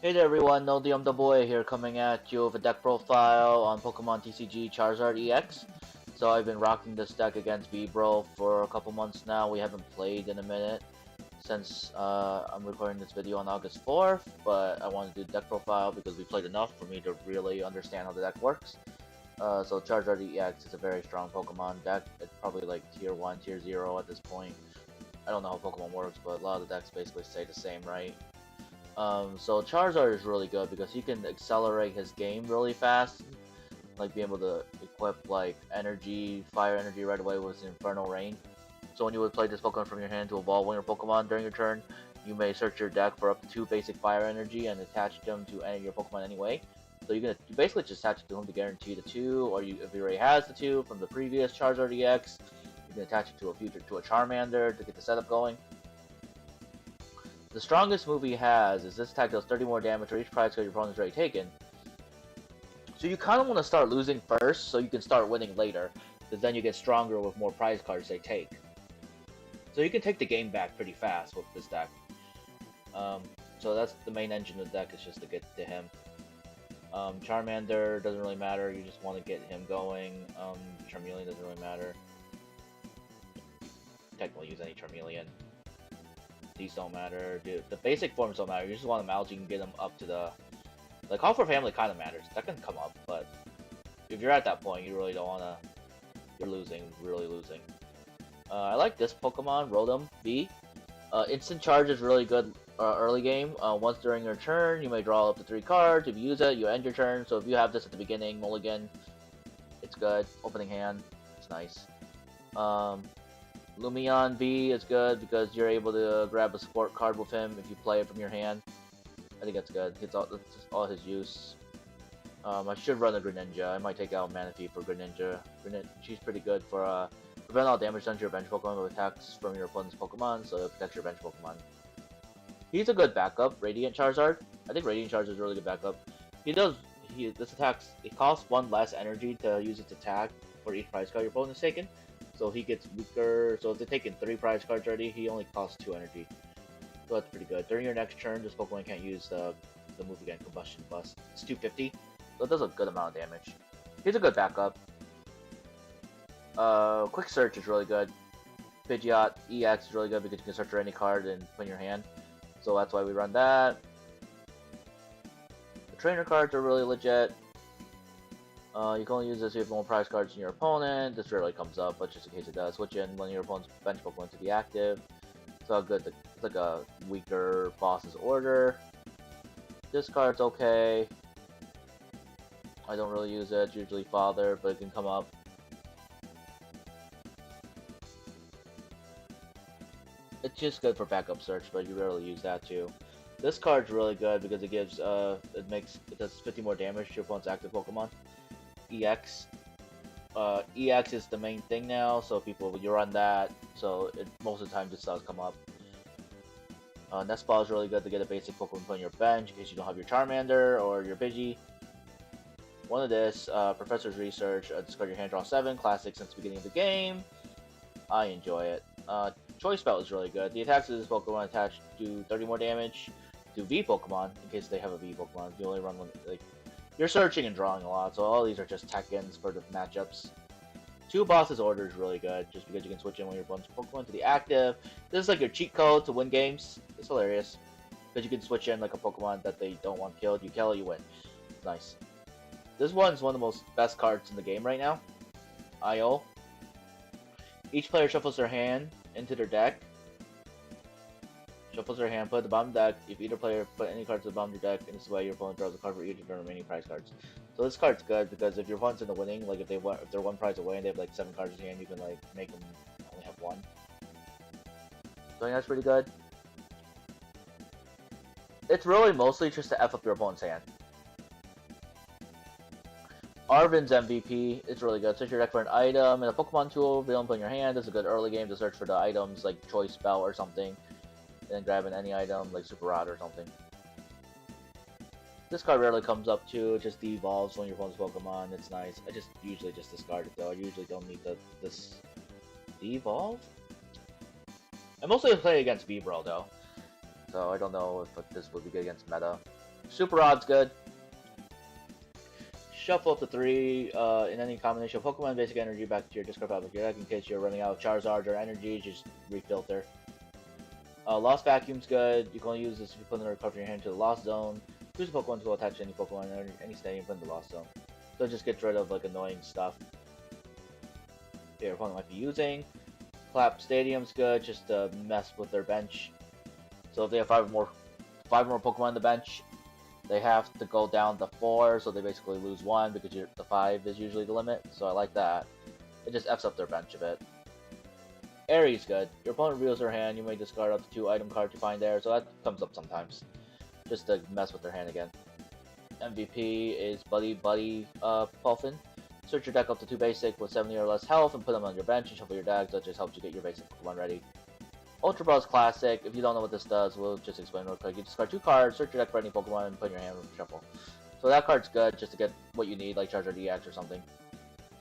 Hey there everyone, Nodium the Boy here coming at you with a deck profile on Pokemon TCG Charizard EX. So I've been rocking this deck against Vibro for a couple months now. We haven't played in a minute since I'm recording this video on August 4th, but I wanted to do deck profile because we played enough for me to really understand how the deck works. So Charizard EX is a very strong Pokemon deck. It's probably like tier 1, tier 0 at this point. I don't know how Pokemon works, but a lot of the decks basically stay the same, right? So Charizard is really good because he can accelerate his game really fast, like being able to equip like energy, fire energy right away with his Infernal Rain. So when you would play this Pokemon from your hand to evolve one of your Pokemon during your turn, you may search your deck for up to 2 basic fire energy and attach them to any of your Pokemon anyway. So you basically just attach it to him to guarantee the 2, or if he already has the 2 from the previous Charizard EX, you can attach it to a Charmander to get the setup going. The strongest move he has is this attack does 30 more damage for each prize card your opponent's already taken. So you kind of want to start losing first so you can start winning later, because then you get stronger with more prize cards they take. So you can take the game back pretty fast with this deck. So that's the main engine of the deck, is just to get to him. Charmander doesn't really matter, you just want to get him going. Charmeleon doesn't really matter. Technically use any Charmeleon. These don't matter, dude. The basic forms don't matter. You just want them out so you can get them up to the... Like, Call for Family kind of matters. That can come up, but if you're at that point, you really don't want to... You're losing, really losing. I like this Pokemon, Rotom V. Instant Charge is really good early game. Once during your turn, you may draw up to 3 cards. If you use it, you end your turn. So if you have this at the beginning, mulligan, it's good. Opening hand, it's nice. Lumion V is good because you're able to grab a support card with him if you play it from your hand. I think that's good. That's all his use. I should run a Greninja. I might take out Manaphy for Greninja. She's pretty good for prevent all damage done to your bench Pokemon with attacks from your opponent's Pokemon, so it protects your bench Pokemon. He's a good backup. Radiant Charizard. I think Radiant Charizard is a really good backup. This attacks. It costs 1 less energy to use its attack for each prize card your opponent is taken. So he gets weaker. So if they're taking 3 prize cards already, he only costs 2 energy. So that's pretty good. During your next turn, this Pokemon can't use the move again, Combustion Bust. It's 250, so it does a good amount of damage. He's a good backup. Quick Search is really good. Pidgeot EX is really good because you can search for any card and put in your hand. So that's why we run that. The trainer cards are really legit. You can only use this if you have more prize cards than your opponent. This rarely comes up, but just in case it does. Switch in one of your opponent's bench Pokemon to be active. So good. It's like a weaker boss's order. This card's okay. I don't really use it. It's usually Father, but it can come up. It's just good for backup search, but you rarely use that too. This card's really good because it gives it does 50 more damage to your opponent's active Pokemon. EX. EX is the main thing now, so you run that, so most of the time this does come up. Nest Ball is really good to get a basic Pokemon put on your bench in case you don't have your Charmander or your Pidgey. One of this, Professor's Research, discard your hand, draw 7, classic since the beginning of the game. I enjoy it. Choice Belt is really good. The attacks of this Pokemon attached do 30 more damage to V Pokemon in case they have a V Pokemon. You only run one, like, you're searching and drawing a lot, so all these are just tech-ins for the matchups. 2 Bosses Order is really good, just because you can switch in one of your bunch of Pokemon to the active. This is like your cheat code to win games. It's hilarious. Because you can switch in like a Pokemon that they don't want killed. You kill it, you win. It's nice. This one's one of the most best cards in the game right now. IO. Each player shuffles their hand into their deck. Shuffles their hand, put it at the bottom of the deck. If either player put any cards at the bottom of your deck, in this way your opponent draws a card for each of their remaining prize cards. So this card's good because if your opponent's in the winning, like if they're 1 prize away and they have like 7 cards in hand, you can like make them only have 1. So I think that's pretty good. It's really mostly just to F up your opponent's hand. Arvin's MVP is really good. Search your deck for an item and a Pokemon tool. If you don't put in your hand, it's a good early game to search for the items like Choice Belt or something. And then grabbing any item like Super Rod or something. This card rarely comes up too. It just devolves when your opponent's Pokemon. It's nice. I just usually just discard it though. I usually don't need this devolve. I mostly play against Vibro though, so I don't know if this would be good against meta. Super Odd's good. Shuffle up to 3 in any combination of Pokemon basic energy back to your discard pile of your deck in case you're running out of Charizard or energy, just refilter. Lost Vacuum's good. You can only use this if you put another card from your hand to the Lost Zone. Choose a Pokemon to attach to any Pokemon in any stadium put in the Lost Zone. So it just gets rid of like annoying stuff your opponent might be using. Clap Stadium's good just to mess with their bench. So if they have five more Pokemon on the bench, they have to go down to 4, so they basically lose 1 because the 5 is usually the limit. So I like that. It just F's up their bench a bit. Aries good. Your opponent reveals their hand. You may discard up to 2 item cards you find there, so that comes up sometimes, just to mess with their hand again. MVP is Buddy Puffin. Search your deck up to 2 basic with 70 or less health and put them on your bench and shuffle your deck. That just helps you get your basic Pokemon ready. Ultra Ball is classic. If you don't know what this does, we'll just explain real quick. You discard 2 cards, search your deck for any Pokemon, and put in your hand and shuffle. So that card's good just to get what you need, like Charizard EX or something.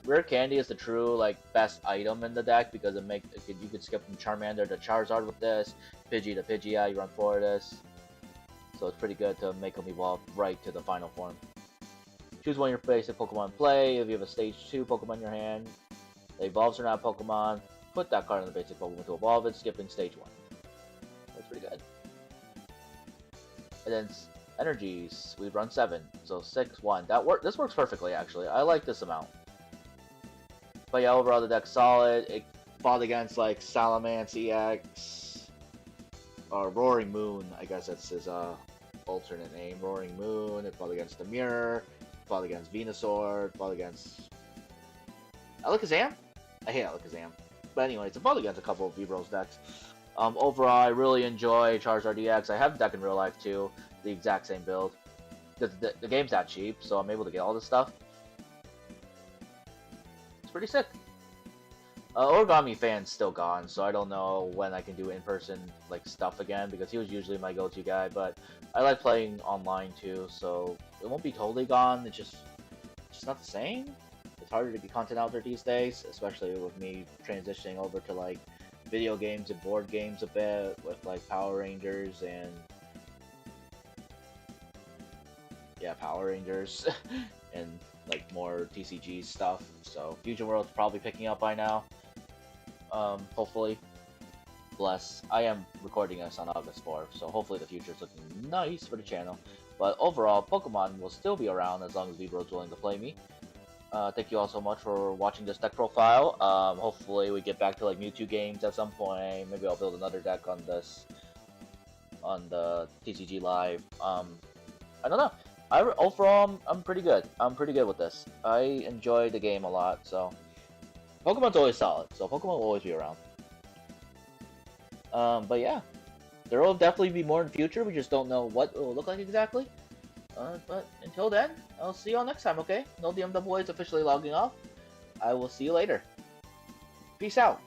Rare Candy is the true best item in the deck because you could skip from Charmander to Charizard with this, Pidgey to Pidgeot, you run 4 of this. So it's pretty good to make them evolve right to the final form. Choose one of your basic Pokemon in play. If you have a stage 2 Pokemon in your hand, that evolves or not Pokemon, put that card in the basic Pokemon to evolve it, skipping stage 1. That's pretty good. And then energies, we run 7, so 6, 1. This works perfectly actually. I like this amount. But yeah, overall the deck's solid. It fought against like Salamence EX, or Roaring Moon, I guess that's his alternate name. Roaring Moon. It fought against the Mirror. It fought against Venusaur. It fought against Alakazam. I hate Alakazam. But anyways, it fought against a couple of V-Bros decks. Overall, I really enjoy Charizard EX. I have the deck in real life too, the exact same build. Because the game's that cheap, so I'm able to get all this stuff. It's pretty sick. Origami Fan's still gone, so I don't know when I can do in-person stuff again, because he was usually my go-to guy, but I like playing online too, so it won't be totally gone. It's just not the same. It's harder to get content out there these days, especially with me transitioning over to video games and board games a bit with Power Rangers and Power Rangers and more TCG stuff. So Fusion World's probably picking up by now. Hopefully. Bless. I am recording this on August 4th, so hopefully the future's looking nice for the channel. But overall, Pokemon will still be around as long as V-Bro's willing to play me. Thank you all so much for watching this deck profile. Hopefully we get back to Mewtwo games at some point. Maybe I'll build another deck on the TCG Live. I don't know. Overall, I'm pretty good. I'm pretty good with this. I enjoy the game a lot, so Pokemon's always solid. So Pokemon will always be around. But yeah, there will definitely be more in the future. We just don't know what it will look like exactly. But until then, I'll see you all next time. Okay? No DMW is officially logging off. I will see you later. Peace out.